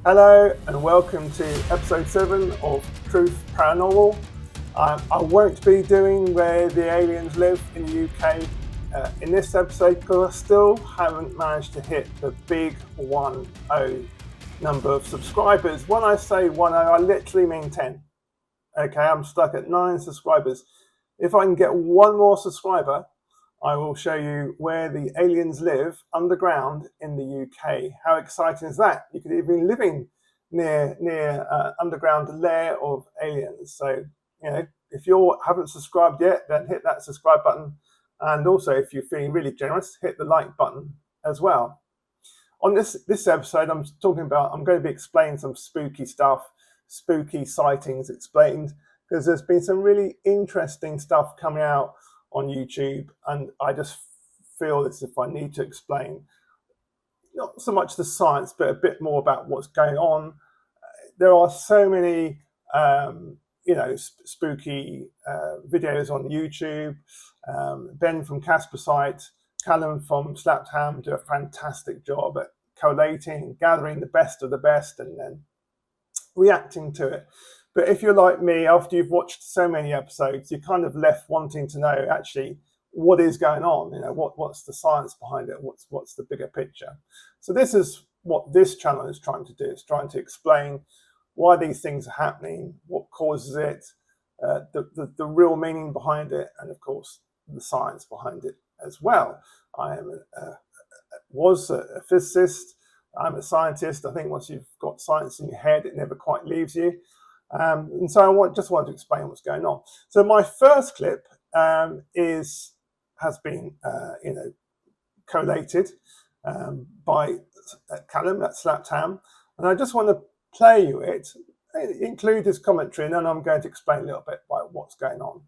Hello and welcome to episode 7 of Truth Paranormal. I won't be doing where the aliens live in the UK in this episode because I still haven't managed to hit the big 10 number of subscribers. When I say 10, I literally mean 10. Okay, I'm stuck at 9 subscribers. If I can get one more subscriber, I will show you where the aliens live underground in the UK. How exciting is that? You could even be living near underground lair of aliens. So, if you haven't subscribed yet, then hit that subscribe button. And also, if you're feeling really generous, hit the like button as well. On this episode, I'm going to be explaining some spooky stuff, spooky sightings explained, because there's been some really interesting stuff coming out on YouTube, and I just feel as if I need to explain not so much the science, but a bit more about what's going on. There are so many, spooky videos on YouTube. Ben from Casper Site, Callum from Slapped Ham do a fantastic job at collating, gathering the best of the best, and then reacting to it. But if you're like me, after you've watched so many episodes, you're kind of left wanting to know actually what is going on. What's the science behind it? What's the bigger picture? So this is what this channel is trying to do. It's trying to explain why these things are happening, what causes it, the real meaning behind it, and of course the science behind it as well. I was a physicist. I'm a scientist. I think once you've got science in your head, it never quite leaves you. And so I just wanted to explain what's going on. So my first clip has been collated by Callum at Slapped Ham, and I just want to play you it, include his commentary, and then I'm going to explain a little bit about what's going on.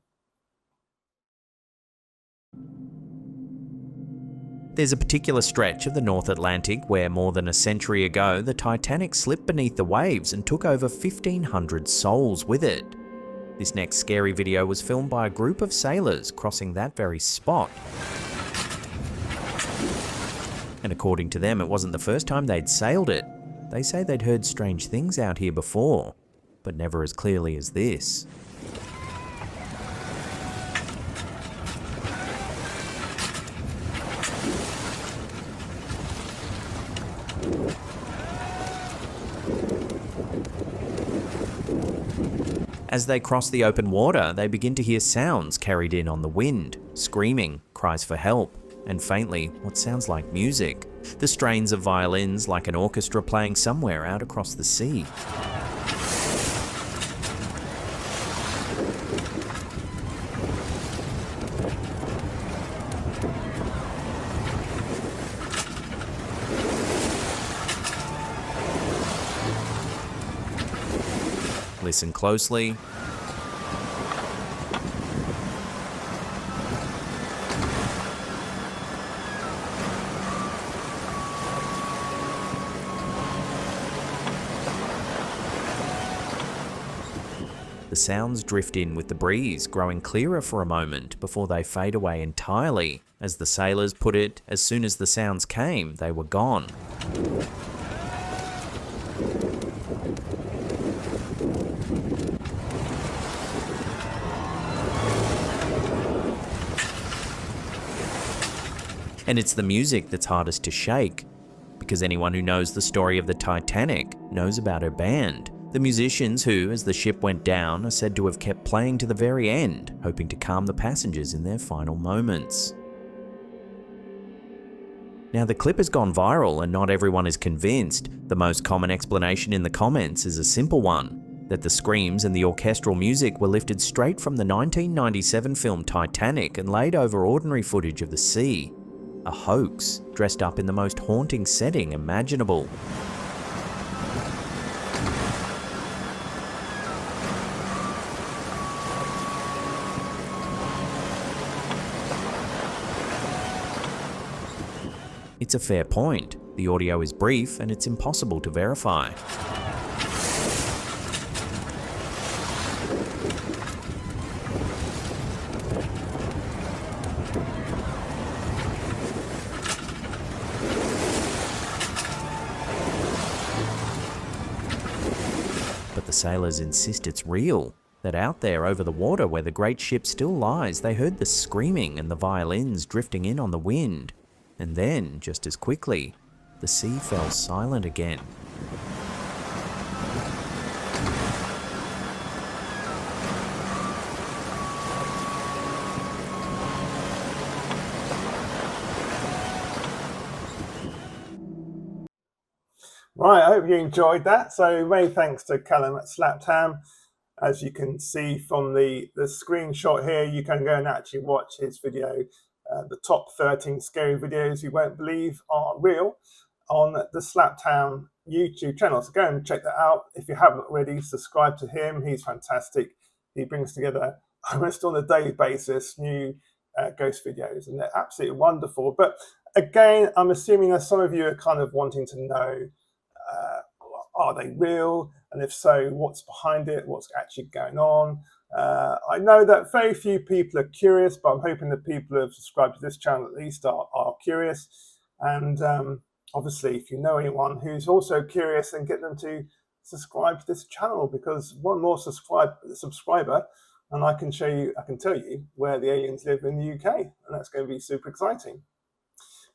There's a particular stretch of the North Atlantic where more than a century ago the Titanic slipped beneath the waves and took over 1,500 souls with it. This next scary video was filmed by a group of sailors crossing that very spot. And according to them, it wasn't the first time they'd sailed it. They say they'd heard strange things out here before, but never as clearly as this. As they cross the open water, they begin to hear sounds carried in on the wind, screaming, cries for help, and faintly, what sounds like music. The strains of violins like an orchestra playing somewhere out across the sea. Listen closely. The sounds drift in with the breeze, growing clearer for a moment before they fade away entirely. As the sailors put it, as soon as the sounds came, they were gone. And it's the music that's hardest to shake, because anyone who knows the story of the Titanic knows about her band. The musicians who, as the ship went down, are said to have kept playing to the very end, hoping to calm the passengers in their final moments. Now the clip has gone viral and not everyone is convinced. The most common explanation in the comments is a simple one, that the screams and the orchestral music were lifted straight from the 1997 film Titanic and laid over ordinary footage of the sea. A hoax, dressed up in the most haunting setting imaginable. It's a fair point. The audio is brief and it's impossible to verify. sailors insist it's real, that out there over the water where the great ship still lies, they heard the screaming and the violins drifting in on the wind. And then, just as quickly, the sea fell silent again. Right, I hope you enjoyed that. So many thanks to Callum at Slapped Ham. As you can see from the screenshot here, you can go and actually watch his video, the top 13 scary videos you won't believe are real, on the Slapped Ham YouTube channel. So go and check that out. If you haven't already, subscribe to him. He's fantastic. He brings together almost on a daily basis new ghost videos, and they're absolutely wonderful. But again, I'm assuming that some of you are kind of wanting to know, are they real? And if so, what's behind it? What's actually going on? I know that very few people are curious, but I'm hoping that people who have subscribed to this channel at least are curious. And obviously, if you know anyone who's also curious, then get them to subscribe to this channel, because one more subscriber, and I can tell you where the aliens live in the UK, and that's going to be super exciting.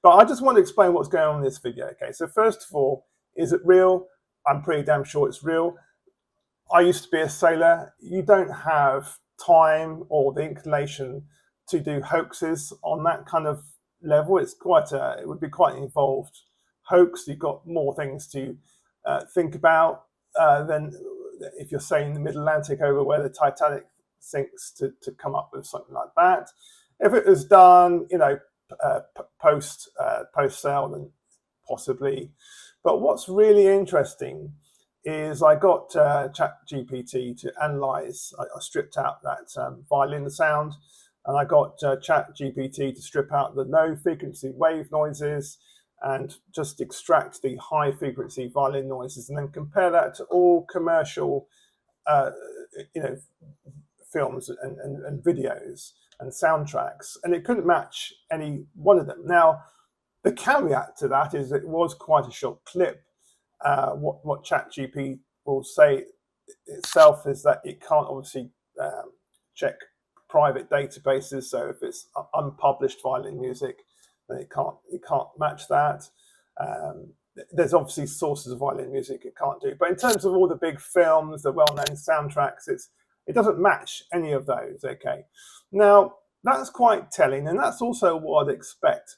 But I just want to explain what's going on in this video. Okay, so first of all, is it real? I'm pretty damn sure it's real. I used to be a sailor. You don't have time or the inclination to do hoaxes on that kind of level. It would be quite an involved hoax. You've got more things to think about than if you're sailing the mid-Atlantic over where the Titanic sinks to come up with something like that. If it was done, post sale, then possibly. But what's really interesting is I got Chat GPT to analyze. I stripped out that violin sound, and I got Chat GPT to strip out the low frequency wave noises and just extract the high frequency violin noises, and then compare that to all commercial films and videos and soundtracks, and it couldn't match any one of them. Now, the caveat to that is it was quite a short clip. What ChatGPT will say itself is that it can't obviously check private databases. So if it's unpublished violin music, then it can't match that. There's obviously sources of violin music it can't do, but in terms of all the big films, the well-known soundtracks, it doesn't match any of those. Okay, now that's quite telling, and that's also what I'd expect.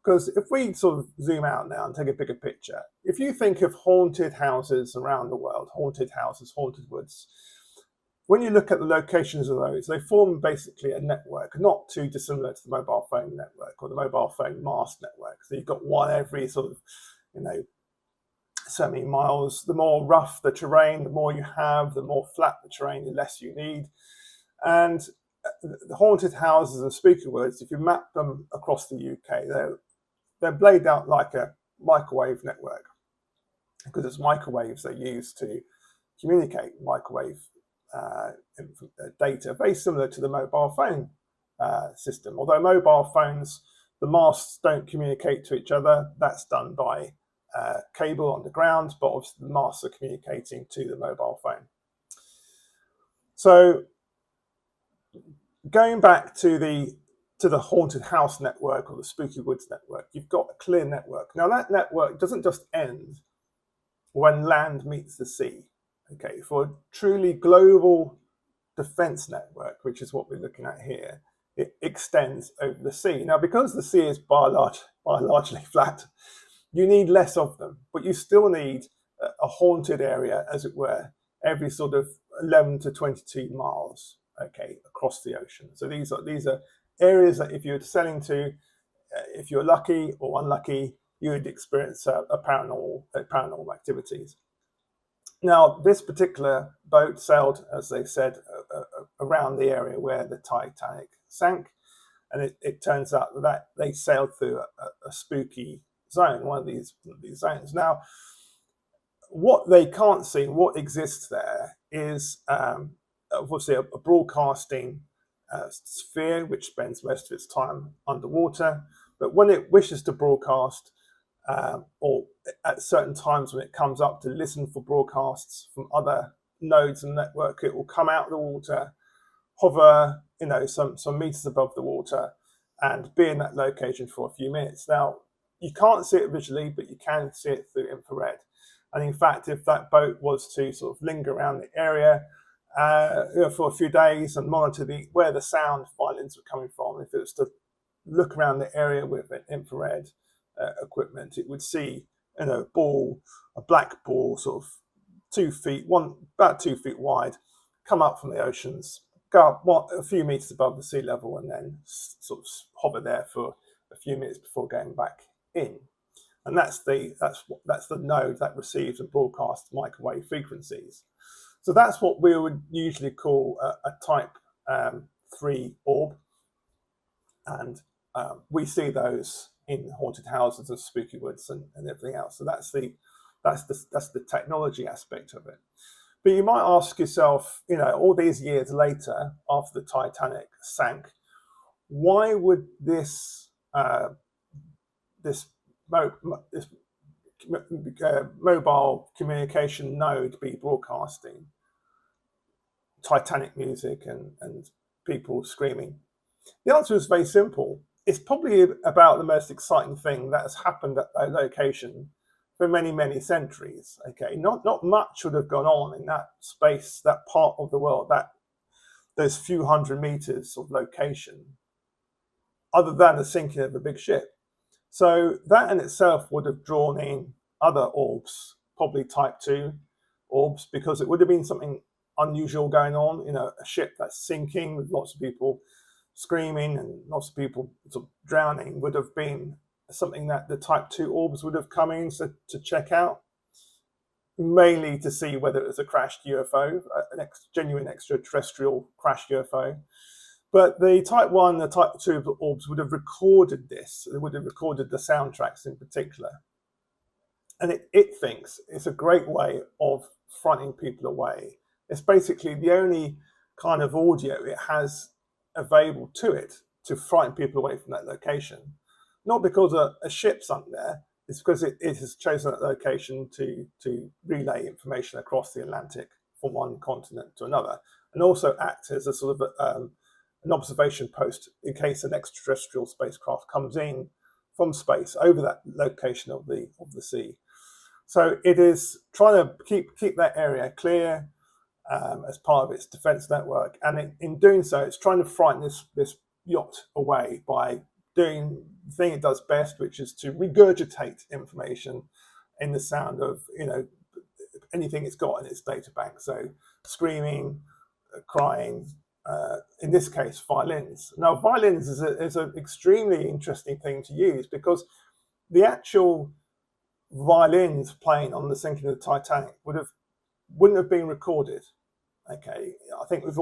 Because if we sort of zoom out now and take a bigger picture, if you think of haunted houses around the world, haunted houses, haunted woods, when you look at the locations of those, they form basically a network, not too dissimilar to the mobile phone network or the mobile phone mast network. So you've got one every sort of, so many miles. The more rough the terrain, the more you have, the more flat the terrain, the less you need. And the haunted houses and spooky woods, if you map them across the UK, they're laid out like a microwave network, because it's microwaves they use to communicate microwave data, very similar to the mobile phone system. Although mobile phones, the masts don't communicate to each other. That's done by cable underground, but obviously the masts are communicating to the mobile phone. So going back to the haunted house network or the spooky woods network, you've got a clear network. Now that network doesn't just end when land meets the sea. Okay, for a truly global defense network, which is what we're looking at here, it extends over the sea. Now, because the sea is largely flat, you need less of them, but you still need a haunted area, as it were, every sort of 11 to 22 miles, okay, across the ocean. So these are areas that if you're sailing to, if you're lucky or unlucky, you would experience paranormal activities. Now, this particular boat sailed, as they said, around the area where the Titanic sank, and it turns out that they sailed through a spooky zone, one of these zones. Now, what they can't see, what exists there, is obviously a broadcasting sphere which spends most of its time underwater. But when it wishes to broadcast, or at certain times when it comes up to listen for broadcasts from other nodes in the network. It will come out of the water, hover, some meters above the water, and be in that location for a few minutes. Now, you can't see it visually, but you can see it through infrared. And in fact, if that boat was to sort of linger around the area for a few days and monitor where the sound violins were coming from, if it was to look around the area with an infrared equipment, it would see a black ball, sort of about 2 feet wide, come up from the oceans, go up a few meters above the sea level, and then sort of hover there for a few minutes before going back in. And that's the node that receives and broadcasts microwave frequencies. So that's what we would usually call a type 3 orb, and we see those in haunted houses and spooky woods and everything else. So that's the technology aspect of it. But you might ask yourself, all these years later, after the Titanic sank, why would this mobile communication node be broadcasting Titanic music and people screaming? The answer is very simple. It's probably about the most exciting thing that has happened at that location for many, many centuries. Okay, not much would have gone on in that space, that part of the world, those few hundred meters of location, other than the sinking of a big ship. So that in itself would have drawn in other orbs, probably type 2 orbs, because it would have been something unusual going on. A ship that's sinking with lots of people screaming and lots of people sort of drowning would have been something that the type 2 orbs would have come in to check out, mainly to see whether it was a crashed UFO, a genuine extraterrestrial crashed UFO. But the type 1, the type 2 orbs would have recorded this. They would have recorded the soundtracks in particular. And it thinks it's a great way of frightening people away. It's basically the only kind of audio it has available to it to frighten people away from that location. Not because a ship sunk there, it's because it has chosen that location to relay information across the Atlantic from one continent to another, and also act as a sort of an observation post in case an extraterrestrial spacecraft comes in from space over that location of the sea. So it is trying to keep that area clear as part of its defense network, and in doing so, it's trying to frighten this yacht away by doing the thing it does best, which is to regurgitate information in the sound of anything it's got in its data bank. So screaming, crying, in this case violins. Now violins is an extremely interesting thing to use, because the actual violins playing on the sinking of the Titanic wouldn't have been recorded. Okay, I think with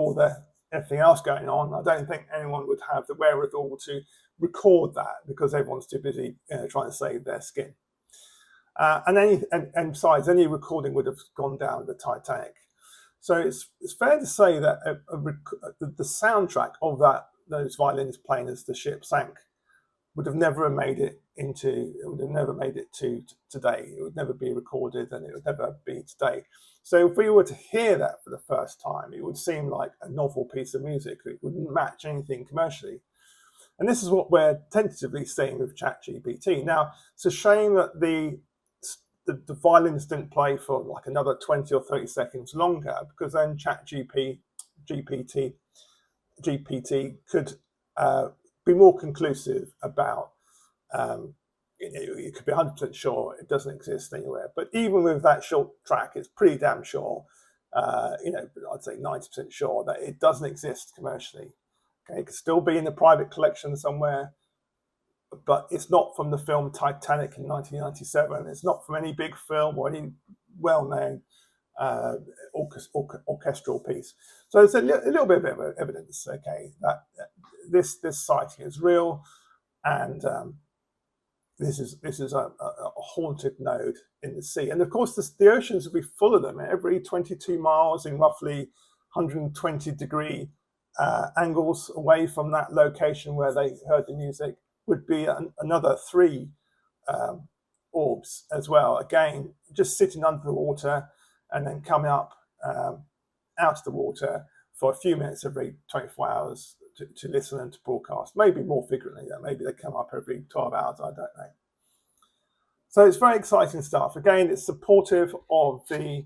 everything else going on, I don't think anyone would have the wherewithal to record that, because everyone's too busy trying to save their skin. And besides, any recording would have gone down the Titanic. So it's fair to say that the soundtrack of those violins playing as the ship sank would have never made it to today. It would never be recorded, and it would never be today. So if we were to hear that for the first time, it would seem like a novel piece of music. It wouldn't match anything commercially. And this is what we're tentatively seeing with Chat GPT. Now, it's a shame that the violins didn't play for like another 20 or 30 seconds longer, because then Chat GPT could be more conclusive about, you could be 100% sure it doesn't exist anywhere. But even with that short track, it's pretty damn sure, I'd say 90% sure that it doesn't exist commercially. Okay, it could still be in the private collection somewhere, but it's not from the film Titanic in 1997. It's not from any big film or any well-known orchestral piece. So it's a little bit of evidence, okay, that this sighting is real, and this is a haunted node in the sea. And of course, the oceans will be full of them. Every 22 miles in roughly 120-degree angles away from that location where they heard the music would be another 3 orbs as well. Again, just sitting under the water and then coming up out of the water for a few minutes every 24 hours to listen and to broadcast. Maybe more frequently. Maybe they come up every 12 hours. I don't know. So it's very exciting stuff. Again, it's supportive of the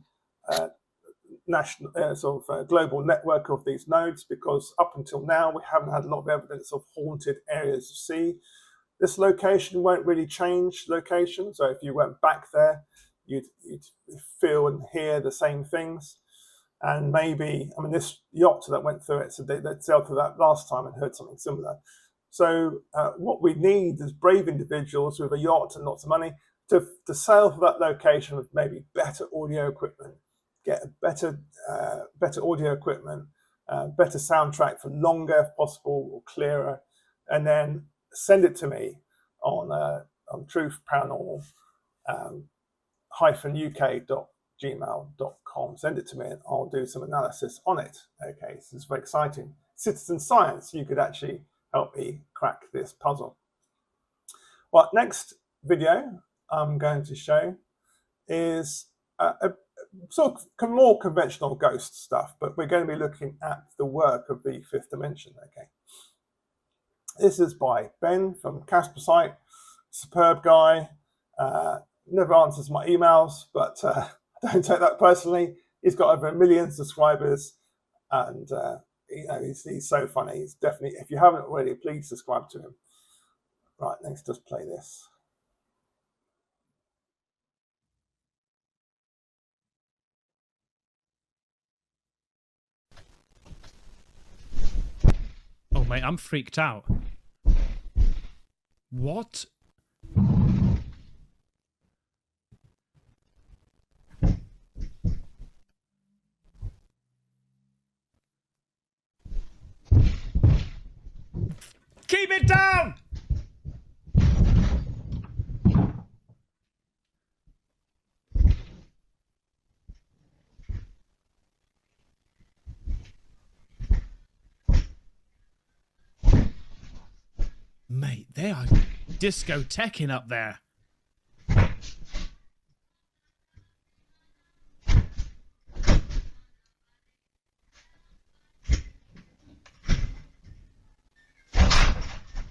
national global network of these nodes, because up until now we haven't had a lot of evidence of haunted areas of sea. This location won't really change location, so if you went back there, you'd feel and hear the same things. And maybe, I mean, this yacht that went through it, so they sailed through that last time and heard something similar. So what we need is brave individuals with a yacht and lots of money to sail for that location with maybe better audio equipment, get a better audio equipment, better soundtrack for longer if possible, or clearer, and then send it to me on Truth Paranormal -uk.gmail.com. Send it to me and I'll do some analysis on it. Okay, this is very exciting. Citizen science, you could actually help me crack this puzzle. Well, next video I'm going to show is a sort of more conventional ghost stuff, but we're going to be looking at the work of the fifth dimension. Okay, this is by Ben from Casper Site, superb guy. Never answers my emails, but I don't take that personally. He's got over 1 million subscribers, and he's so funny. He's definitely, if you haven't already, please subscribe to him. Right, let's just play this. Oh, mate, I'm freaked out. What? Keep it down! Mate, they are discoteching up there.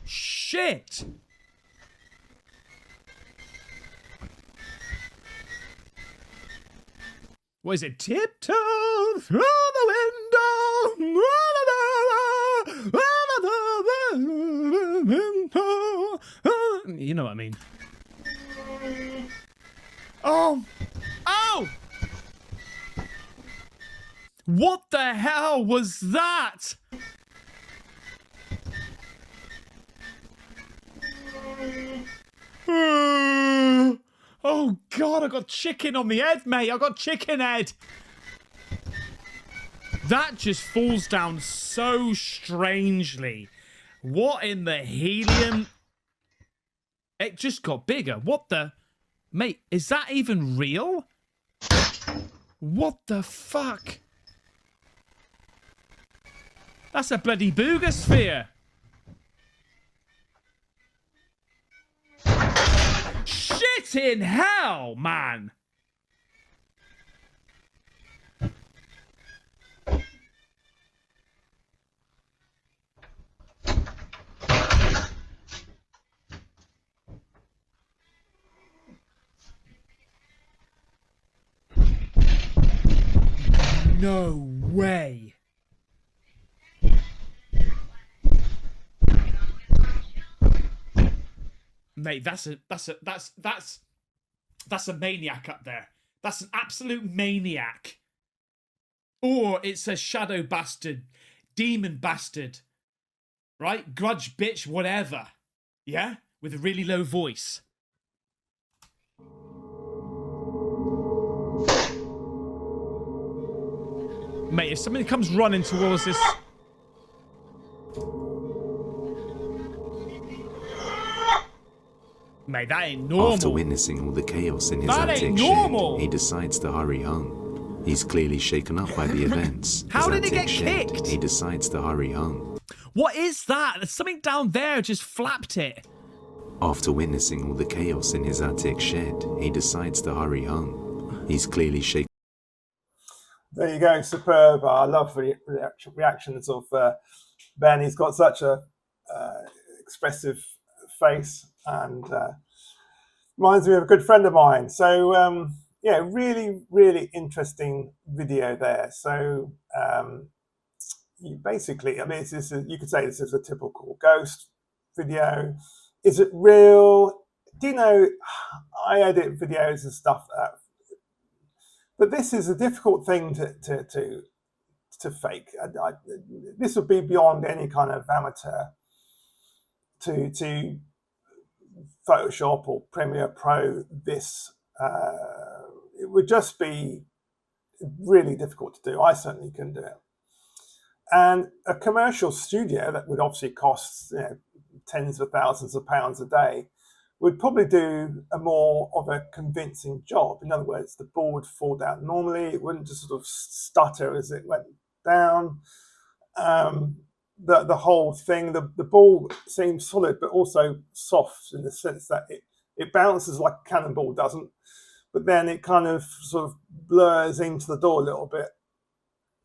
Shit! What is it? Tiptoe through the window. You know what I mean. Oh! Oh! What the hell was that? Oh God, I got chicken on the head, mate. I got chicken head. That just falls down so strangely. What in the helium? It just got bigger. What the? Mate, is that even real? What the fuck? That's a bloody boogosphere. Shit in hell, man. No way. Mate, that's a maniac up there. That's an absolute maniac. Or it's a shadow bastard, demon bastard, right? Grudge bitch, whatever. Yeah? With a really low voice. Mate, if somebody comes running towards this... Mate, that ain't normal. After witnessing all the chaos in his attic shed, he decides to hurry home. He's clearly shaken up by the events. How did he get kicked? He decides to hurry home. What is that? There's something down there just flapped it. After witnessing all the chaos in his attic shed, he decides to hurry home. He's clearly shaken. There you go, superb. I love the reactions of Ben. He's got such a expressive face, and reminds me of a good friend of mine. So yeah, really, really interesting video there. So you basically, I mean, you could say this is a typical ghost video. Is it real? Do you know, I edit videos and stuff, but this is a difficult thing to fake. This would be beyond any kind of amateur to Photoshop or Premiere Pro. This it would just be really difficult to do. I certainly couldn't do it. And a commercial studio that would obviously cost tens of thousands of pounds a day would probably do a more of a convincing job. In other words, the ball would fall down normally. It wouldn't just sort of stutter as it went down. The whole thing, the ball seems solid, but also soft in the sense that it bounces like a cannonball doesn't, but then it kind of sort of blurs into the door a little bit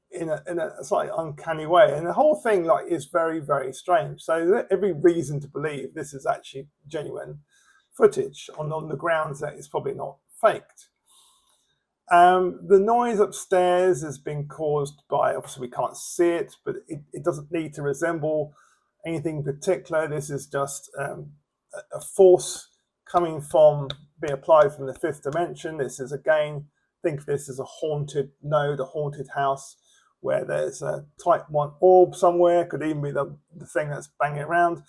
in a slightly uncanny way. And the whole thing is very, very strange. So there's every reason to believe this is actually genuine footage on the grounds that it's probably not faked. The noise upstairs has been caused by, obviously we can't see it, but it doesn't need to resemble anything particular. This is just a force coming from, being applied from the fifth dimension. This is, again, think of this as a haunted node, a haunted house, where there's a type 1 orb somewhere. Could even be the thing that's banging around,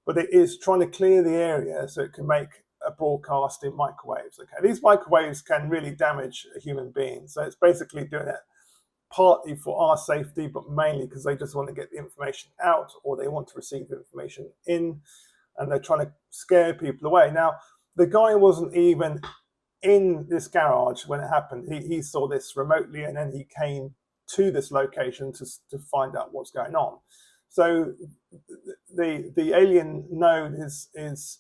but it is trying to clear the area so it can make a broadcast in microwaves. Okay, these microwaves can really damage a human being, so it's basically doing it partly for our safety, but mainly because they just want to get the information out, or they want to receive the information in, and they're trying to scare people away. Now, the guy wasn't even in this garage when it happened. He saw this remotely, and then he came to this location to find out what's going on. So the alien node is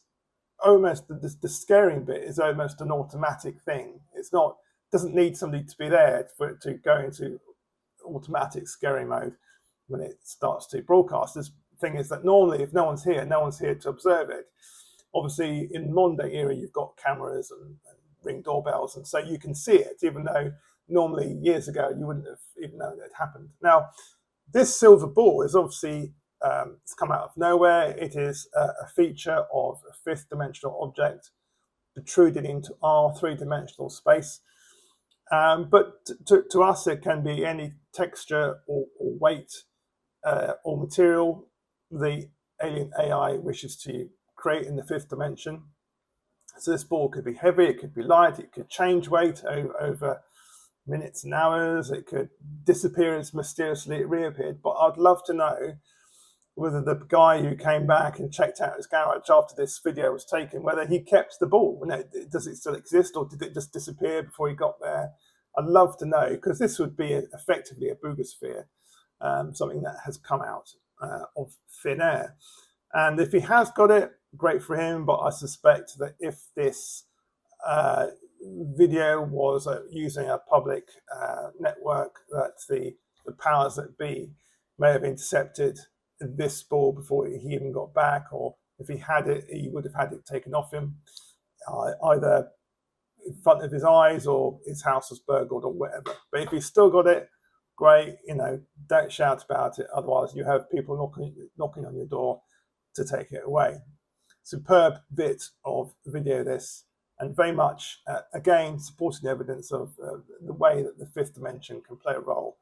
almost, the scaring bit is almost an automatic thing. It's not, doesn't need somebody to be there for it to go into automatic scaring mode when it starts to broadcast. This thing is that normally if no one's here to observe it. Obviously in modern day era you've got cameras and ring doorbells, and so you can see it, even though normally years ago you wouldn't have even known it happened. Now, this silver ball is obviously it's come out of nowhere. It is a feature of a fifth dimensional object protruding into our three-dimensional space. But to us, it can be any texture or weight or material the alien AI wishes to create in the fifth dimension. So this ball could be heavy, it could be light, it could change weight over minutes and hours, it could disappear as mysteriously it reappeared. But I'd love to know whether the guy who came back and checked out his garage after this video was taken, whether he kept the ball. Does it still exist, or did it just disappear before he got there? I'd love to know, because this would be effectively a boogosphere, something that has come out of thin air. And if he has got it, great for him, but I suspect that if this video was using a public network, that the powers that be may have intercepted this ball before he even got back, or if he had it, he would have had it taken off him, either in front of his eyes or his house was burgled or whatever. But if he's still got it, great, don't shout about it, otherwise you have people knocking on your door to take it away. Superb bit of video this, and very much again supporting evidence of the way that the fifth dimension can play a role,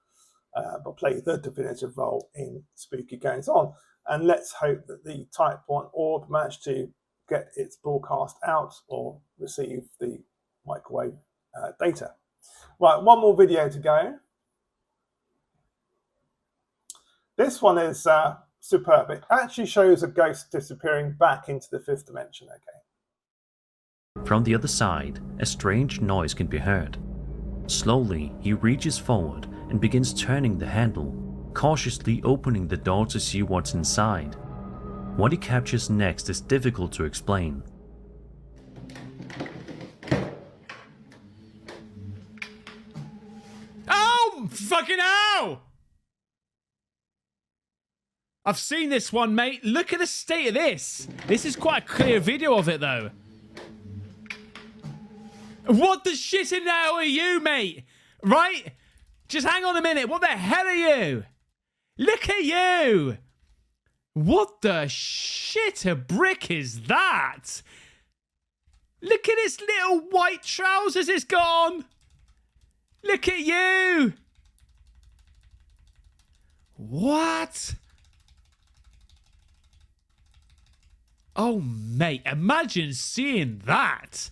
but play the definitive role in spooky goings on. And let's hope that the type 1 orb managed to get its broadcast out or receive the microwave data. Right, one more video to go. This one is superb. It actually shows a ghost disappearing back into the fifth dimension. Okay. From the other side, a strange noise can be heard. Slowly, he reaches forward and begins turning the handle, cautiously opening the door to see what's inside. What he captures next is difficult to explain. Oh! Fucking hell! I've seen this one, mate. Look at the state of this. This is quite a clear video of it, though. What the shit in hell are you, mate? Right? Just hang on a minute. What the hell are you? Look at you. What the shit a brick is that? Look at his little white trousers it's got on. Look at you. What? Oh, mate, imagine seeing that.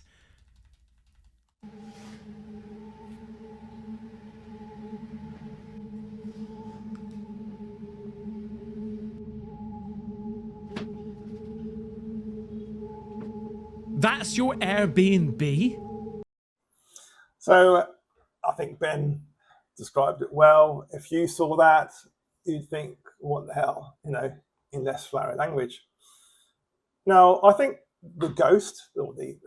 That's your Airbnb? So I think Ben described it well. If you saw that, you'd think, what the hell, you know, in less flowery language. Now, I think the ghost, or the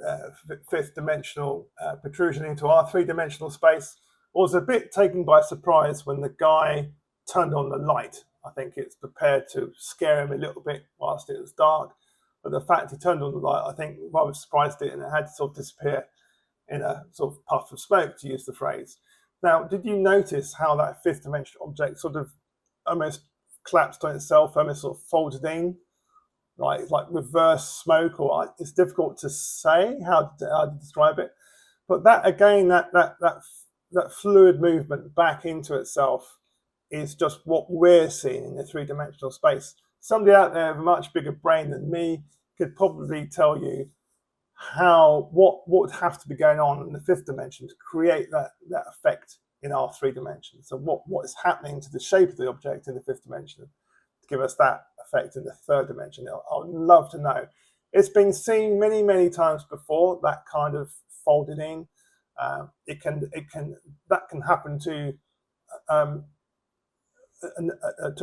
fifth dimensional protrusion into our three-dimensional space, was a bit taken by surprise when the guy turned on the light. I think it's prepared to scare him a little bit whilst it was dark. But the fact he turned on the light, I think, rather surprised it, and it had to sort of disappear in a sort of puff of smoke, to use the phrase. Now, did you notice how that fifth dimensional object sort of almost collapsed on itself, almost sort of folded in, like reverse smoke, or it's difficult to say how to describe it. But that again, that fluid movement back into itself is just what we're seeing in the three-dimensional space. Somebody out there with a much bigger brain than me could probably tell you what would have to be going on in the fifth dimension to create that effect in our three dimensions. So what is happening to the shape of the object in the fifth dimension to give us that effect in the third dimension? I would love to know. It's been seen many, many times before, that kind of folded in. That can happen to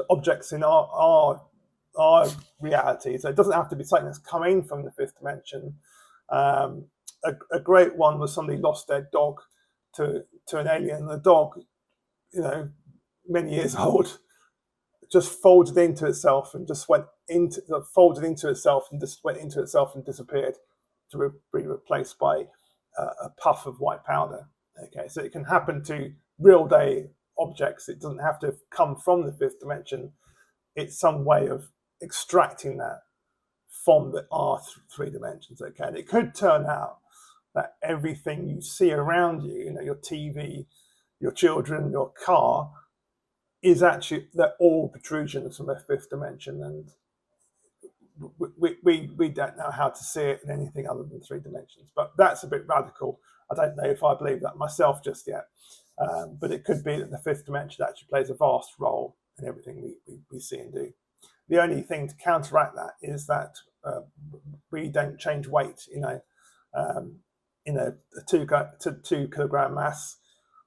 objects in our reality. So it doesn't have to be something that's coming from the fifth dimension. A great one was somebody lost their dog to an alien. The dog, you know, many years old, just folded into itself and just went into folded into itself and just went into itself and disappeared to be replaced by a puff of white powder. Okay, so it can happen to real day objects. It doesn't have to come from the fifth dimension. It's some way of extracting that from our three dimensions. Okay, and it could turn out that everything you see around you, you know, your TV, your children, your car, is actually, they're all protrusions from a fifth dimension, and we don't know how to see it in anything other than three dimensions. But that's a bit radical. I don't know if I believe that myself just yet. But it could be that the fifth dimension actually plays a vast role in everything we see and do. The only thing to counteract that is that we don't change weight. A 2 kilogram mass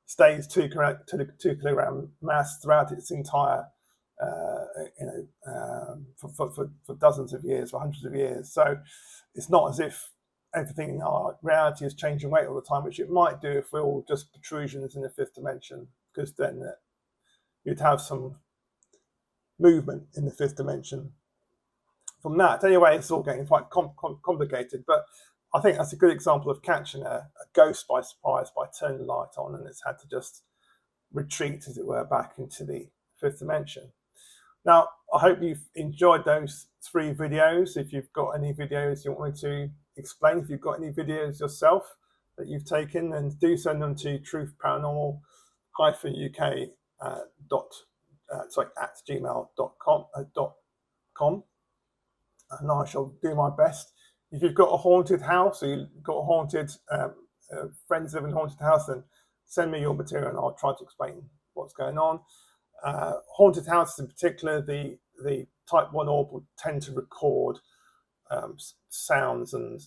stays 2 kilogram mass throughout its entire, for dozens of years, for hundreds of years. So it's not as if everything in our reality is changing weight all the time, which it might do if we're all just protrusions in the fifth dimension, because then you'd have some movement in the fifth dimension from that. Anyway, it's all getting quite complicated, but I think that's a good example of catching a ghost by surprise by turning the light on, and it's had to just retreat, as it were, back into the fifth dimension. Now, I hope you've enjoyed those 3 videos. If you've got any videos you want me to explain, if you've got any videos yourself that you've taken, then do send them to truthparanormal-uk at gmail.com, and I shall do my best. If you've got a haunted house, or you've got a haunted friends live in a haunted house, then send me your material and I'll try to explain what's going on. Haunted houses in particular, the type 1 orb will tend to record sounds and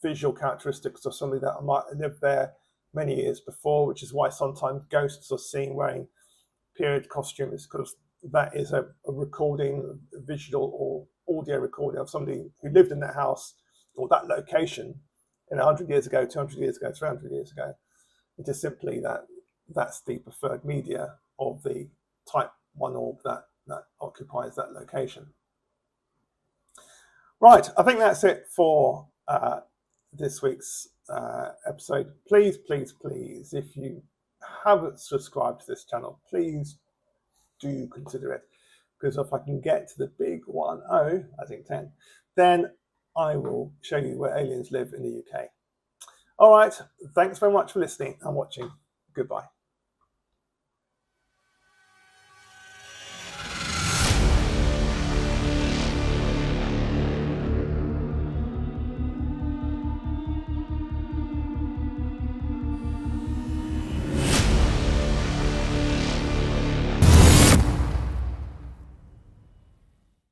visual characteristics of somebody that might have lived there many years before, which is why sometimes ghosts are seen wearing period costumes, because that is a recording, a visual or audio recording of somebody who lived in that house or that location in 100 years ago, 200 years ago, 300 years ago. It is simply that that's the preferred media of the type 1 orb that occupies that location. Right, I think that's it for this week's episode. Please, please, please, if you haven't subscribed to this channel, please do consider it, because if I can get to the big 10, I think 10, then I will show you where aliens live in the UK. All right, thanks very much for listening and watching. Goodbye.